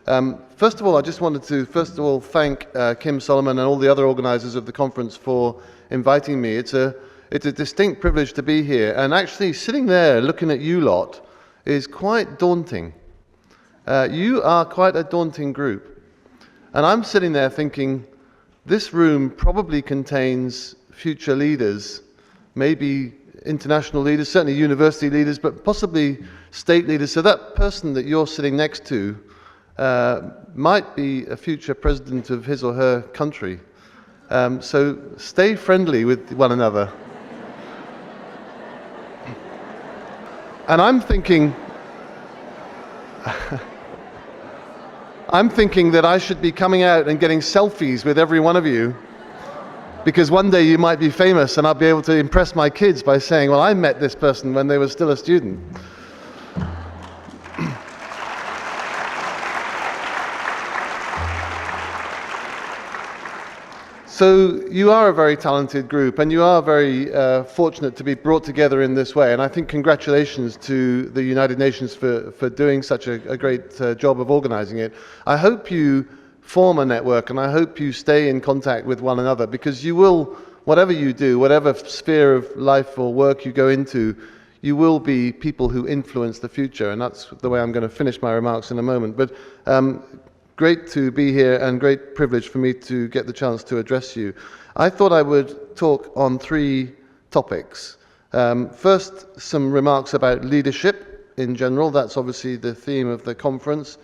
First of all, I just wanted to thank Kim Solomon and all the other organizers of the conference for inviting me. It's a distinct privilege to be here, and actually sitting there looking at you lot is quite daunting. You are quite a daunting group. And I'm sitting there thinking, this room probably contains future leaders, maybe international leaders, certainly university leaders, but possibly state leaders. So that person that you're sitting next to might be a future president of his or her country. So stay friendly with one another. And I'm thinking that I should be coming out and getting selfies with every one of you, because one day you might be famous and I'll be able to impress my kids by saying, well, I met this person when they were still a student. So you are a very talented group, and you are very fortunate to be brought together in this way. And I think congratulations to the United Nations for doing such a great job of organizing it. I hope you form a network, and I hope you stay in contact with one another, because you will, whatever you do, whatever sphere of life or work you go into, you will be people who influence the future. And that's the way I'm going to finish my remarks in a moment. But great to be here, and great privilege for me to get the chance to address you. I thought I would talk on three topics. First, some remarks about leadership in general. That's obviously the theme of the conference.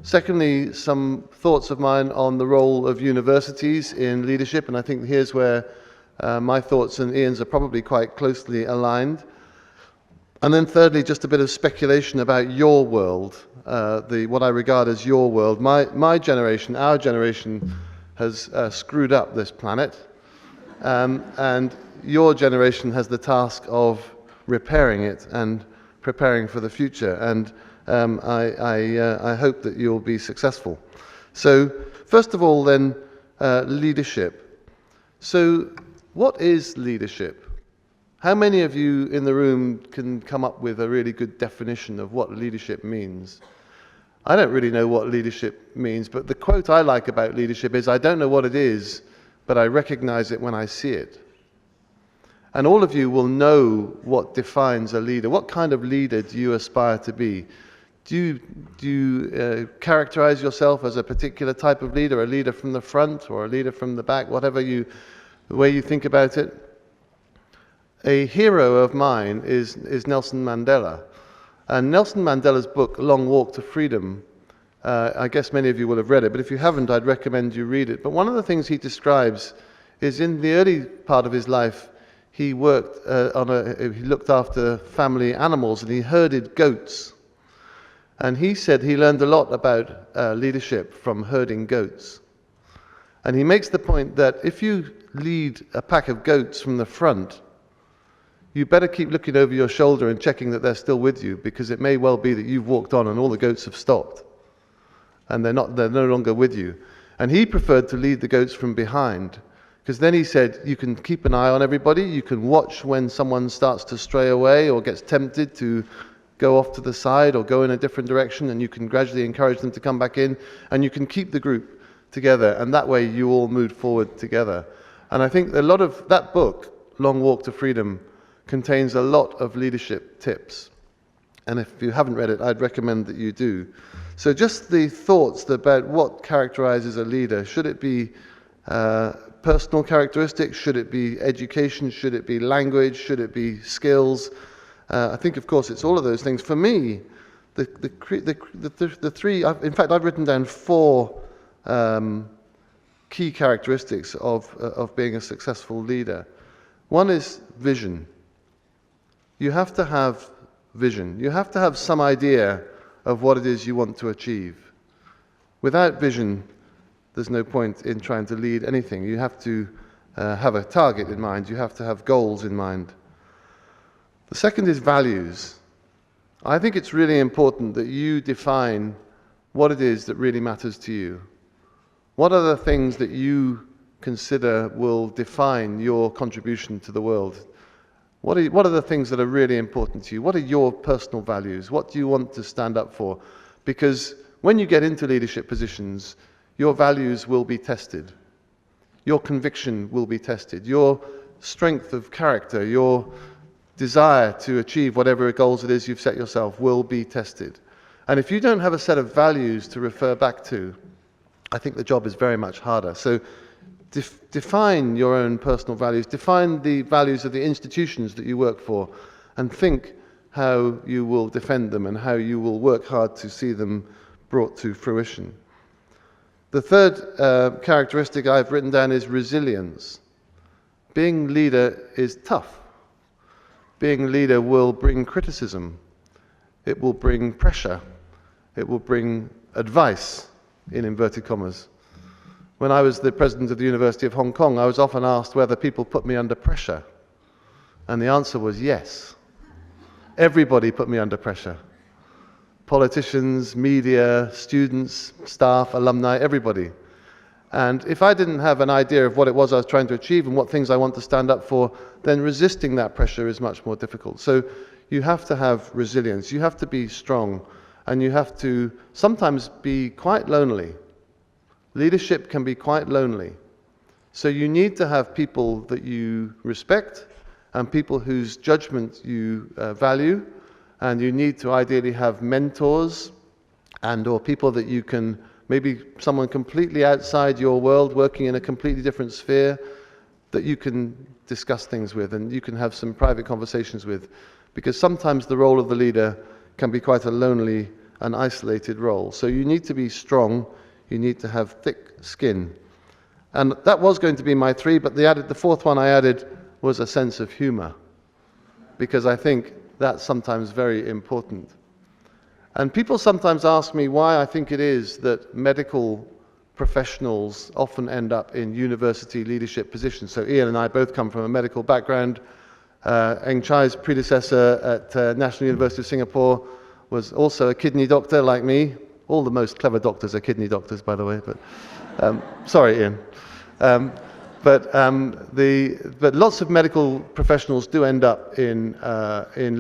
Secondly, some thoughts of mine on the role of universities in leadership, and I think here's where my thoughts and Ian's are probably quite closely aligned. And then thirdly, just a bit of speculation about your world, what I regard as your world. My generation, our generation, has screwed up this planet, and your generation has the task of repairing it and preparing for the future. And I hope that you'll be successful. So, first of all, then, leadership. So, what is leadership? How many of you in the room can come up with a really good definition of what leadership means? I don't really know what leadership means, but the quote I like about leadership is, I don't know what it is, but I recognize it when I see it. And all of you will know what defines a leader. What kind of leader do you aspire to be? Do you characterize yourself as a particular type of leader, a leader from the front or a leader from the back, whatever the way you think about it? A hero of mine is Nelson Mandela. And Nelson Mandela's book, Long Walk to Freedom, I guess many of you will have read it, but if you haven't, I'd recommend you read it. But one of the things he describes is, in the early part of his life, he worked he looked after family animals, and he herded goats. And he said he learned a lot about leadership from herding goats. And he makes the point that if you lead a pack of goats from the front, you better keep looking over your shoulder and checking that they're still with you, because it may well be that you've walked on and all the goats have stopped and they're no longer with you. And he preferred to lead the goats from behind, because then he said you can keep an eye on everybody, you can watch when someone starts to stray away or gets tempted to go off to the side or go in a different direction, and you can gradually encourage them to come back in, and you can keep the group together, and that way you all move forward together. And I think a lot of that book, Long Walk to Freedom, contains a lot of leadership tips. And if you haven't read it, I'd recommend that you do. So just the thoughts about what characterizes a leader. Should it be personal characteristics? Should it be education? Should it be language? Should it be skills? I think, of course, it's all of those things. For me, the three, in fact, I've written down 4 key characteristics of being a successful leader. One is vision. You have to have vision. You have to have some idea of what it is you want to achieve. Without vision, there's no point in trying to lead anything. You have to have a target in mind. You have to have goals in mind. The second is values. I think it's really important that you define what it is that really matters to you. What are the things that you consider will define your contribution to the world? What are the things that are really important to you? What are your personal values? What do you want to stand up for? Because when you get into leadership positions, your values will be tested. Your conviction will be tested. Your strength of character, your desire to achieve whatever goals it is you've set yourself will be tested. And if you don't have a set of values to refer back to, I think the job is very much harder. So define your own personal values, define the values of the institutions that you work for, and think how you will defend them and how you will work hard to see them brought to fruition. The third characteristic I've written down is resilience. Being leader is tough. Being leader will bring criticism. It will bring pressure. It will bring advice, in inverted commas. When I was the president of the University of Hong Kong, I was often asked whether people put me under pressure. And the answer was yes. Everybody put me under pressure. Politicians, media, students, staff, alumni, everybody. And if I didn't have an idea of what it was I was trying to achieve and what things I want to stand up for, then resisting that pressure is much more difficult. So you have to have resilience, you have to be strong, and you have to sometimes be quite lonely. Leadership can be quite lonely. So you need to have people that you respect and people whose judgment you value, and you need to ideally have mentors and or people that you can, maybe someone completely outside your world working in a completely different sphere that you can discuss things with and you can have some private conversations with, because sometimes the role of the leader can be quite a lonely and isolated role. So you need to be strong, you need to have thick skin. And that was going to be my three, but the fourth one I added was a sense of humor, because I think that's sometimes very important. And people sometimes ask me why I think it is that medical professionals often end up in university leadership positions. So Ian and I both come from a medical background. Eng Chai's predecessor at National University of Singapore was also a kidney doctor like me. All the most clever doctors are kidney doctors, by the way, but sorry, Ian. But lots of medical professionals do end up in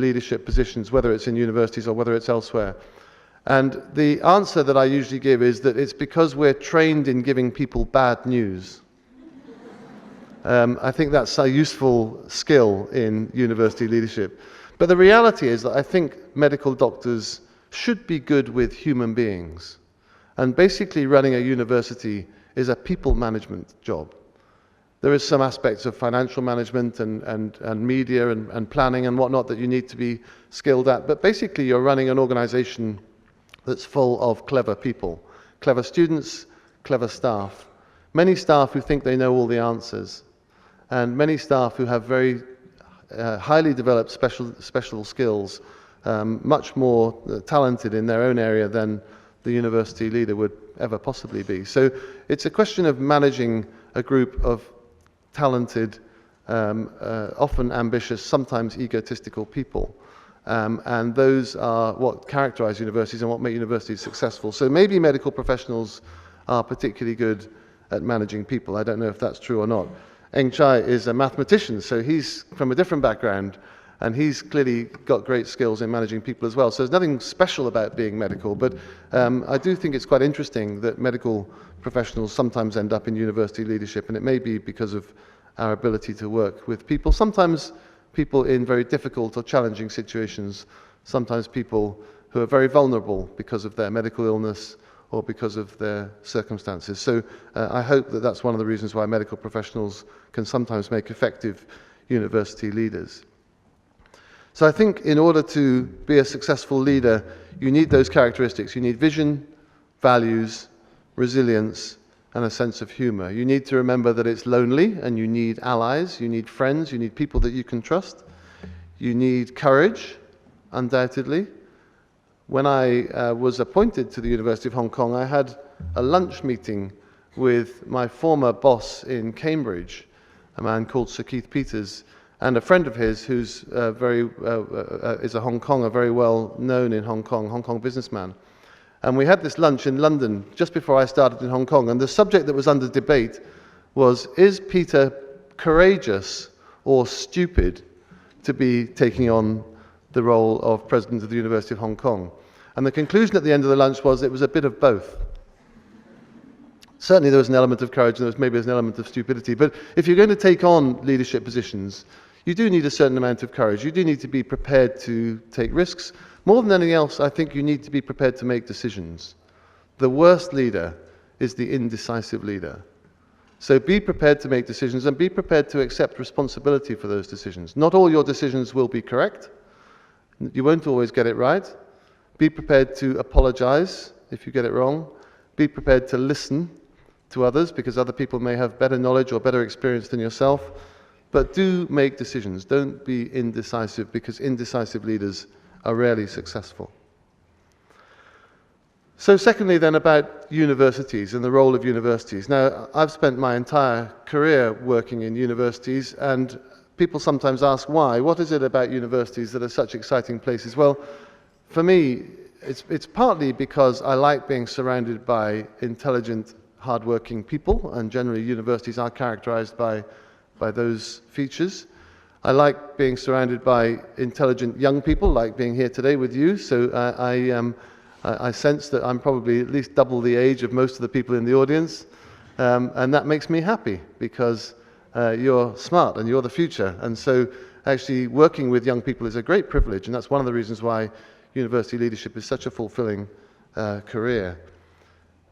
leadership positions, whether it's in universities or whether it's elsewhere. And the answer that I usually give is that it's because we're trained in giving people bad news. I think that's a useful skill in university leadership. But the reality is that I think medical doctors should be good with human beings. And basically running a university is a people management job. There is some aspects of financial management and media and planning and whatnot that you need to be skilled at. But basically you're running an organization that's full of clever people, clever students, clever staff. Many staff who think they know all the answers, and many staff who have very highly developed special skills, much more talented in their own area than the university leader would ever possibly be. So it's a question of managing a group of talented, often ambitious, sometimes egotistical people. And those are what characterize universities and what make universities successful. So maybe medical professionals are particularly good at managing people. I don't know if that's true or not. Eng Chai is a mathematician, so he's from a different background, and he's clearly got great skills in managing people as well. So there's nothing special about being medical, but I do think it's quite interesting that medical professionals sometimes end up in university leadership, and it may be because of our ability to work with people. Sometimes people in very difficult or challenging situations, sometimes people who are very vulnerable because of their medical illness or because of their circumstances. So I hope that that's one of the reasons why medical professionals can sometimes make effective university leaders. So I think in order to be a successful leader, you need those characteristics. You need vision, values, resilience, and a sense of humor. You need to remember that it's lonely, and you need allies, you need friends, you need people that you can trust. You need courage, undoubtedly. When I was appointed to the University of Hong Kong, I had a lunch meeting with my former boss in Cambridge, a man called Sir Keith Peters, and a friend of his who's is a Hong Konger, very well known in Hong Kong businessman. And we had this lunch in London just before I started in Hong Kong, and the subject that was under debate was, is Peter courageous or stupid to be taking on the role of President of the University of Hong Kong? And the conclusion at the end of the lunch was it was a bit of both. Certainly there was an element of courage and maybe an element of stupidity, but if you're going to take on leadership positions, you do need a certain amount of courage. You do need to be prepared to take risks. More than anything else, I think you need to be prepared to make decisions. The worst leader is the indecisive leader. So be prepared to make decisions and be prepared to accept responsibility for those decisions. Not all your decisions will be correct. You won't always get it right. Be prepared to apologize if you get it wrong. Be prepared to listen to others because other people may have better knowledge or better experience than yourself. But do make decisions. Don't be indecisive because indecisive leaders are rarely successful. So secondly then about universities and the role of universities. Now I've spent my entire career working in universities and people sometimes ask why. What is it about universities that are such exciting places? Well, for me, it's partly because I like being surrounded by intelligent, hardworking people, and generally universities are characterized by those features. I like being surrounded by intelligent young people, like being here today with you, so I sense that I'm probably at least double the age of most of the people in the audience, and that makes me happy because you're smart and you're the future, and so actually working with young people is a great privilege, and that's one of the reasons why university leadership is such a fulfilling career.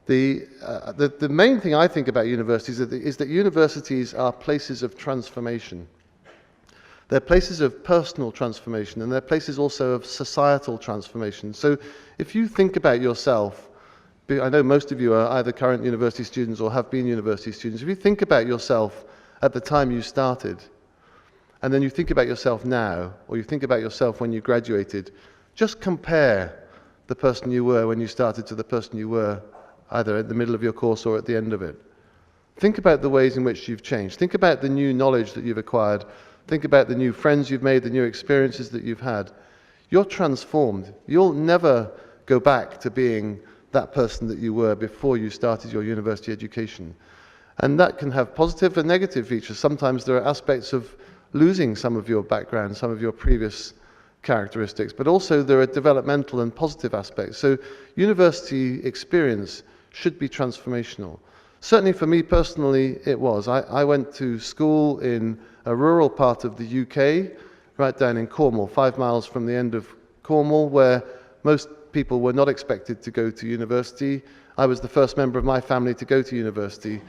The main thing I think about universities is that universities are places of transformation. They're places of personal transformation, and they're places also of societal transformation. So if you think about yourself, I know most of you are either current university students or have been university students, if you think about yourself at the time you started, and then you think about yourself now, or you think about yourself when you graduated, just compare the person you were when you started to the person you were either at the middle of your course or at the end of it. Think about the ways in which you've changed. Think about the new knowledge that you've acquired. Think about the new friends you've made, the new experiences that you've had. You're transformed. You'll never go back to being that person that you were before you started your university education. And that can have positive and negative features. Sometimes there are aspects of losing some of your background, some of your previous characteristics, but also there are developmental and positive aspects. So university experience should be transformational. Certainly for me personally, it was. I went to school in a rural part of the UK, right down in Cornwall, 5 miles from the end of Cornwall, where most people were not expected to go to university. I was the first member of my family to go to university.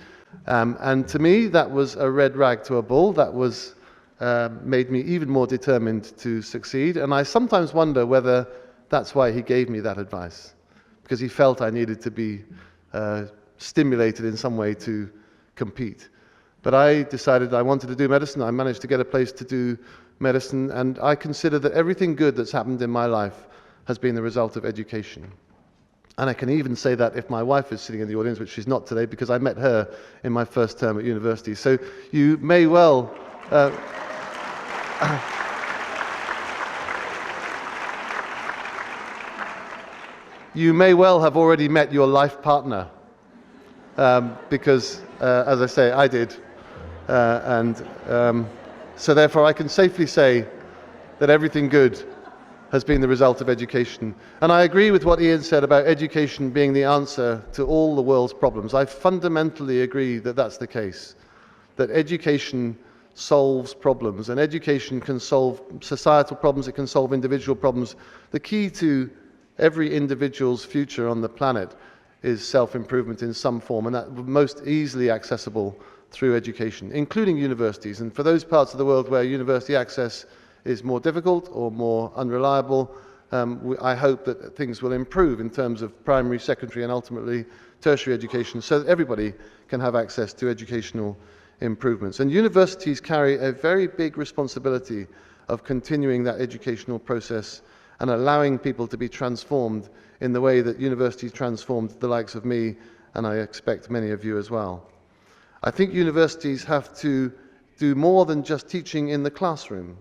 And to me, that was a red rag to a bull. That was made me even more determined to succeed. And I sometimes wonder whether that's why he gave me that advice, because he felt I needed to be stimulated in some way to compete. But I decided I wanted to do medicine. I managed to get a place to do medicine, and I consider that everything good that's happened in my life has been the result of education. And I can even say that if my wife is sitting in the audience, which she's not today, because I met her in my first term at university. So you may well you may well have already met your life partner, because, as I say, I did. So therefore I can safely say that everything good has been the result of education. And I agree with what Ian said about education being the answer to all the world's problems. I fundamentally agree that that's the case, that education solves problems, and education can solve societal problems, it can solve individual problems. The key to every individual's future on the planet is self-improvement in some form, and that most easily accessible through education, including universities. And for those parts of the world where university access is more difficult or more unreliable, I hope that things will improve in terms of primary, secondary, and ultimately tertiary education, so that everybody can have access to educational improvements. And universities carry a very big responsibility of continuing that educational process and allowing people to be transformed in the way that universities transformed the likes of me, and I expect many of you as well. I think universities have to do more than just teaching in the classroom.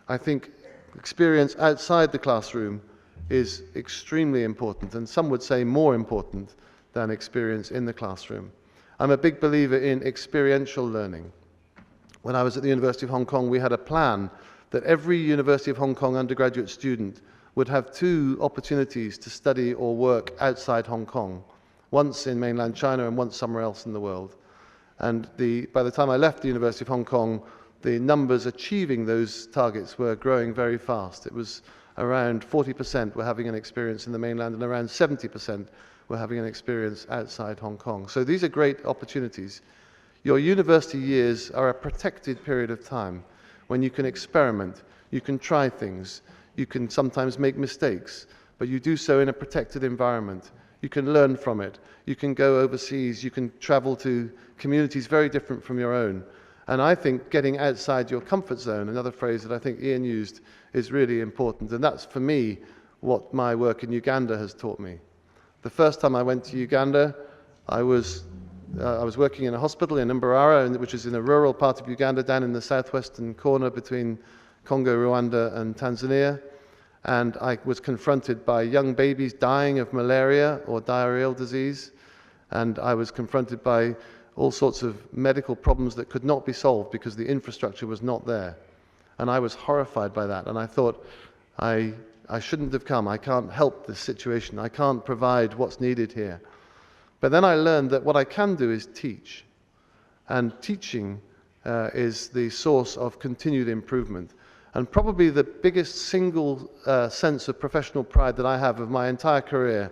I think experience outside the classroom is extremely important, and some would say more important than experience in the classroom. I'm a big believer in experiential learning. When I was at the University of Hong Kong, we had a plan that every University of Hong Kong undergraduate student would have two opportunities to study or work outside Hong Kong, once in mainland China and once somewhere else in the world. And by the time I left the University of Hong Kong, the numbers achieving those targets were growing very fast. It was around 40% were having an experience in the mainland, and around 70% were having an experience outside Hong Kong. So these are great opportunities. Your university years are a protected period of time when you can experiment, you can try things, you can sometimes make mistakes, but you do so in a protected environment. You can learn from it. You can go overseas. You can travel to communities very different from your own. And I think getting outside your comfort zone, another phrase that I think Ian used, is really important. And that's, for me, what my work in Uganda has taught me. The first time I went to Uganda, I was working in a hospital in Mbarara, which is in a rural part of Uganda, down in the southwestern corner between Congo, Rwanda, and Tanzania. And I was confronted by young babies dying of malaria or diarrheal disease. And I was confronted by all sorts of medical problems that could not be solved because the infrastructure was not there. And I was horrified by that. And I thought, I shouldn't have come. I can't help this situation. I can't provide what's needed here. But then I learned that what I can do is teach. And teaching is the source of continued improvement. And probably the biggest single sense of professional pride that I have of my entire career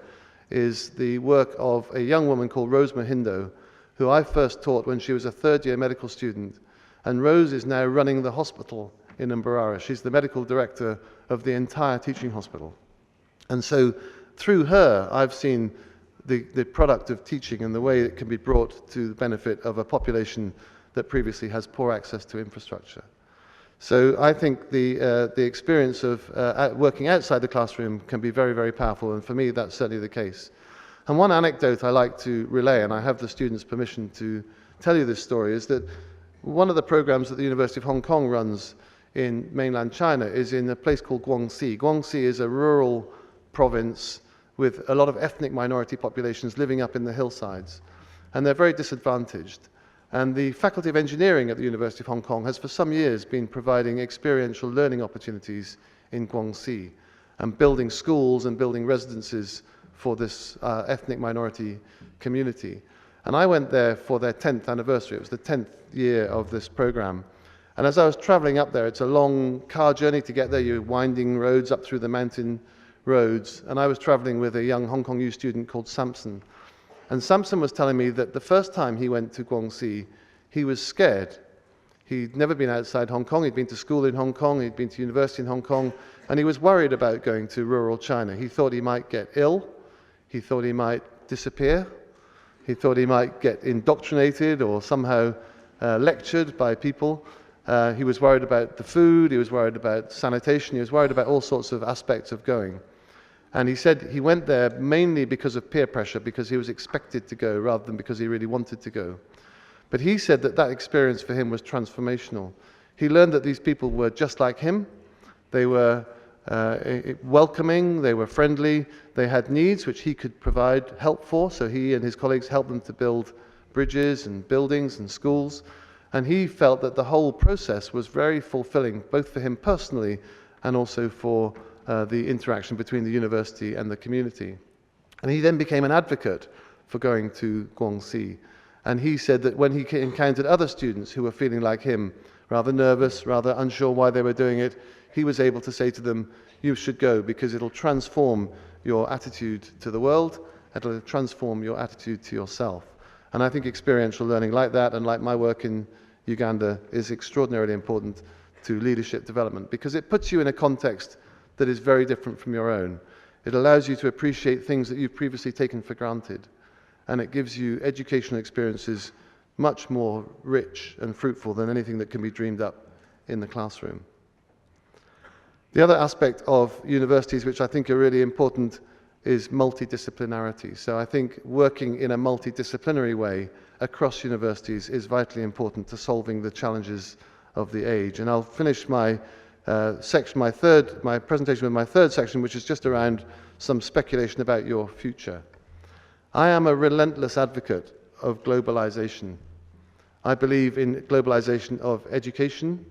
is the work of a young woman called Rose Mahindo, who I first taught when she was a third-year medical student. And Rose is now running the hospital in Mbarara. She's the medical director of the entire teaching hospital. And so through her, I've seen the product of teaching and the way it can be brought to the benefit of a population that previously has poor access to infrastructure. So I think the experience of working outside the classroom can be very, very powerful, and for me that's certainly the case. And one anecdote I like to relay, and I have the students' permission to tell you this story, is that one of the programs that the University of Hong Kong runs in mainland China is in a place called Guangxi. Guangxi is a rural province with a lot of ethnic minority populations living up in the hillsides, and they're very disadvantaged. And the Faculty of Engineering at the University of Hong Kong has for some years been providing experiential learning opportunities in Guangxi and building schools and building residences for this ethnic minority community. And I went there for their 10th anniversary. It was the 10th year of this program. And as I was traveling up there, it's a long car journey to get there. You're winding roads up through the mountain roads. And I was traveling with a young Hong Kong U student called Samson. And Samson was telling me that the first time he went to Guangxi, he was scared. He'd never been outside Hong Kong. He'd been to school in Hong Kong. He'd been to university in Hong Kong. And he was worried about going to rural China. He thought he might get ill. He thought he might disappear. He thought he might get indoctrinated or somehow lectured by people. He was worried about the food. He was worried about sanitation. He was worried about all sorts of aspects of going. And he said he went there mainly because of peer pressure, because he was expected to go rather than because he really wanted to go. But he said that that experience for him was transformational. He learned that these people were just like him. They were welcoming, they were friendly, they had needs which he could provide help for, so he and his colleagues helped them to build bridges and buildings and schools. And he felt that the whole process was very fulfilling, both for him personally and also for the interaction between the university and the community. And he then became an advocate for going to Guangxi. And he said that when he encountered other students who were feeling like him, rather nervous, rather unsure why they were doing it, he was able to say to them, you should go because it'll transform your attitude to the world, it'll transform your attitude to yourself. And I think experiential learning like that and like my work in Uganda is extraordinarily important to leadership development because it puts you in a context that is very different from your own. It allows you to appreciate things that you've previously taken for granted, and it gives you educational experiences much more rich and fruitful than anything that can be dreamed up in the classroom. The other aspect of universities which I think are really important is multidisciplinarity. So I think working in a multidisciplinary way across universities is vitally important to solving the challenges of the age. And I'll finish my presentation with my third section, which is just around some speculation about your future. I am a relentless advocate of globalization. I believe in globalization of education.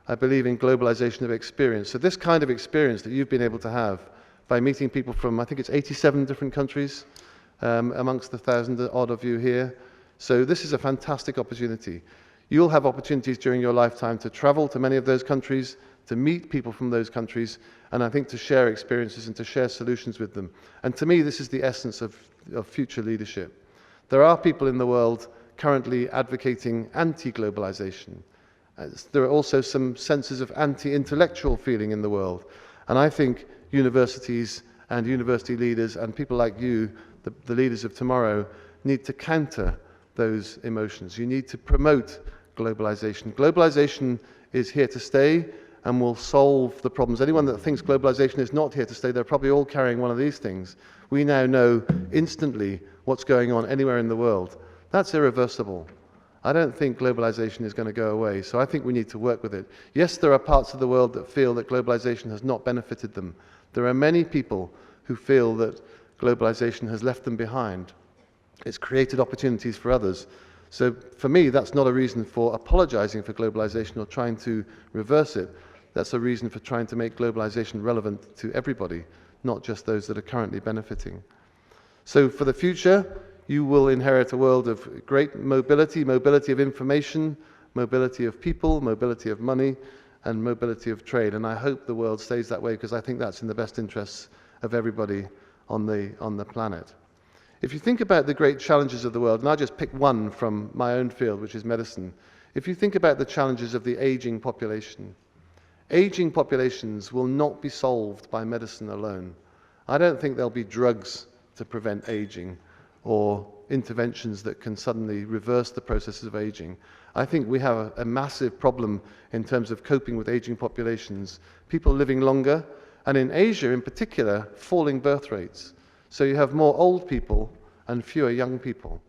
I believe in globalization of experience. So this kind of experience that you've been able to have by meeting people from, I think it's 87 different countries, amongst the 1,000 odd of you here. So this is a fantastic opportunity. You'll have opportunities during your lifetime to travel to many of those countries, to meet people from those countries, and I think to share experiences and to share solutions with them. And to me, this is the essence of future leadership. There are people in the world currently advocating anti-globalization. There are also some senses of anti-intellectual feeling in the world. And I think universities and university leaders and people like you, the leaders of tomorrow, need to counter those emotions. You need to promote globalization. Globalization is here to stay and will solve the problems. Anyone that thinks globalization is not here to stay, they're probably all carrying one of these things. We now know instantly what's going on anywhere in the world. That's irreversible. I don't think globalization is going to go away, so I think we need to work with it. Yes, there are parts of the world that feel that globalization has not benefited them. There are many people who feel that globalization has left them behind. It's created opportunities for others. So for me, that's not a reason for apologizing for globalization or trying to reverse it. That's a reason for trying to make globalization relevant to everybody, not just those that are currently benefiting. So for the future, you will inherit a world of great mobility, mobility of information, mobility of people, mobility of money, and mobility of trade. And I hope the world stays that way, because I think that's in the best interests of everybody on the planet. If you think about the great challenges of the world, and I'll just pick one from my own field, which is medicine. If you think about the challenges of the aging population, aging populations will not be solved by medicine alone. I don't think there'll be drugs to prevent aging or interventions that can suddenly reverse the processes of aging. I think we have a massive problem in terms of coping with aging populations, people living longer, and in Asia in particular, falling birth rates. So you have more old people and fewer young people.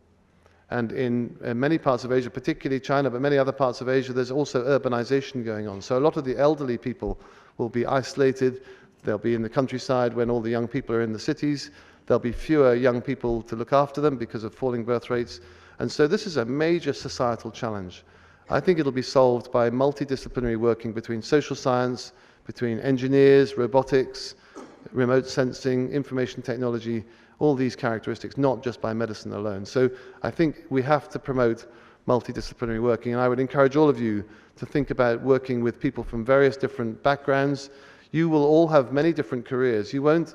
And in many parts of Asia, particularly China, but many other parts of Asia, there's also urbanization going on. So a lot of the elderly people will be isolated. They'll be in the countryside when all the young people are in the cities. There'll be fewer young people to look after them because of falling birth rates. And so this is a major societal challenge. I think it'll be solved by multidisciplinary working between social science, between engineers, robotics, remote sensing, information technology, all these characteristics, not just by medicine alone. So I think we have to promote multidisciplinary working, and I would encourage all of you to think about working with people from various different backgrounds. You will all have many different careers. You won't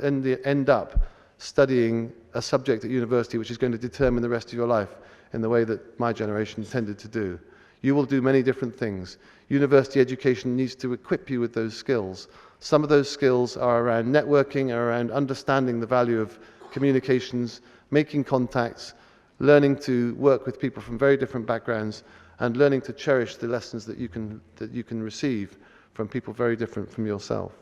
end up studying a subject at university which is going to determine the rest of your life in the way that my generation tended to do. You will do many different things. University education needs to equip you with those skills. Some of those skills are around networking, are around understanding the value of communications, making contacts, learning to work with people from very different backgrounds, and learning to cherish the lessons that you can receive from people very different from yourself.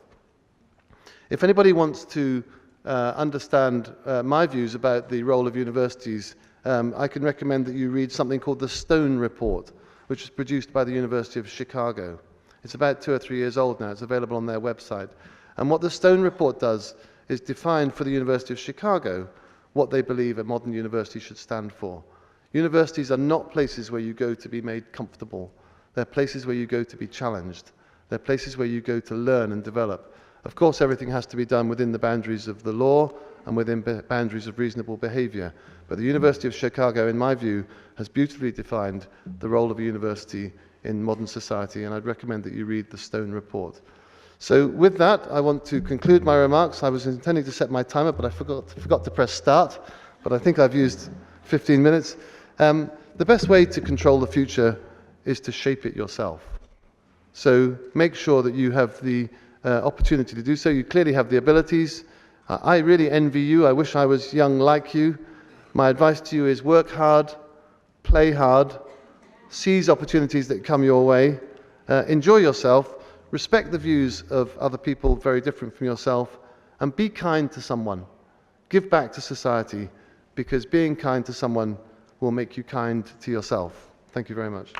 If anybody wants to understand my views about the role of universities, I can recommend that you read something called the Stone Report, which was produced by the University of Chicago. It's about 2 or 3 years old now. It's available on their website. And what the Stone Report does is define for the University of Chicago what they believe a modern university should stand for. Universities are not places where you go to be made comfortable. They're places where you go to be challenged. They're places where you go to learn and develop. Of course, everything has to be done within the boundaries of the law and within boundaries of reasonable behavior. But the University of Chicago, in my view, has beautifully defined the role of a university in modern society, and I'd recommend that you read the Stone Report. So with that, I want to conclude my remarks. I was intending to set my timer, but I forgot to press start, but I think I've used 15 minutes. The best way to control the future is to shape it yourself. So make sure that you have the opportunity to do so. You clearly have the abilities. I really envy you. I wish I was young like you. My advice to you is work hard, play hard, seize opportunities that come your way, enjoy yourself, respect the views of other people very different from yourself, and be kind to someone. Give back to society, because being kind to someone will make you kind to yourself. Thank you very much.